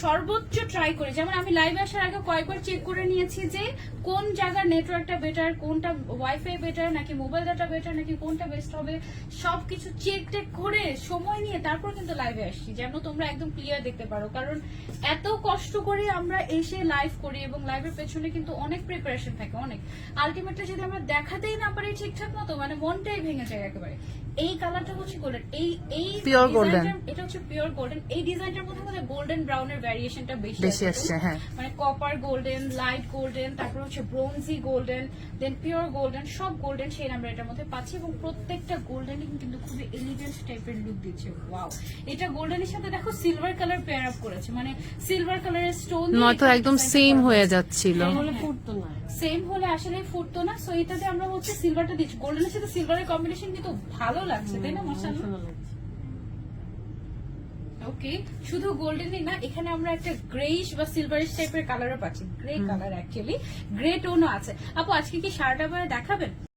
সর্বোচ্চ ট্রাই করি। যেমন আমি লাইভে আসার আগে কয়েকবার চেক করে নিয়েছি যে কোন জায়গার নেটওয়ার্কটা বেটার, কোনটা ওয়াইফাই বেটার নাকি মোবাইল ডাটা বেটার নাকি কোনটা বেস্ট হবে, সবকিছু চেক টেক করে সময় নিয়ে তারপর কিন্তু লাইভে আসছি, যেন তোমরা একদম ক্লিয়ার দেখতে পারো। কারণ এত কষ্ট করে আমরা এসে লাইভ করি এবং লাইভের পেছনে কিন্তু অনেক প্রিপারেশন থাকে, অনেক। আলটিমেটলি যদি আমরা দেখাতেই না পারি ঠিকঠাক মতো, মানে মনটাই ভেঙে যায় একেবারে। এই কালারটা হচ্ছে গোল্ডেন, এই পিওর গোল্ডেন, এটা হচ্ছে পিওর গোল্ডেন। এই ডিজাইনটার মধ্যে আমাদের গোল্ডেন ব্রাউনের ভ্যারিয়েশনটা বেশি আসছে। হ্যাঁ, মানে কপার গোল্ডেন, লাইট গোল্ডেন, তারপর হচ্ছে ব্রোঞ্জি গোল্ডেন, দেন পিওর গোল্ডেন, সব গোল্ডেন সেই আমরা এটার মধ্যে পাচ্ছি। এবং প্রত্যেকটা গোল্ডেনই কিন্তু খুবই এলিগেন্ট টাইপের লুক দিচ্ছে। ওয়াও, এটা গোল্ডেনের সাথে দেখো সিলভার কালার পেয়ার আপ করেছে, মানে সিলভার কালারের স্টোন নয়তো একদম সেম হয়ে যাচ্ছিল। সেম হলে আসলে ফুটতো না। সো এটাতে আমরা হচ্ছে সিলভারটা দিচ্ছি, গোল্ডেনের সাথে সিলভারের কম্বিনেশন কিন্তু ভালো লাগছে, তাই না মাশাআল্লাহ? ওকে, শুধু গোল্ডেনই না, এখানে আমরা একটা গ্রেইশ বা সিলভারিশ টাইপের কালারও পাচ্ছি। গ্রে কালার, অ্যাকচুয়ালি গ্রে টোনও আছে। আপু আজকে কি শার্ট আবার দেখাবেন?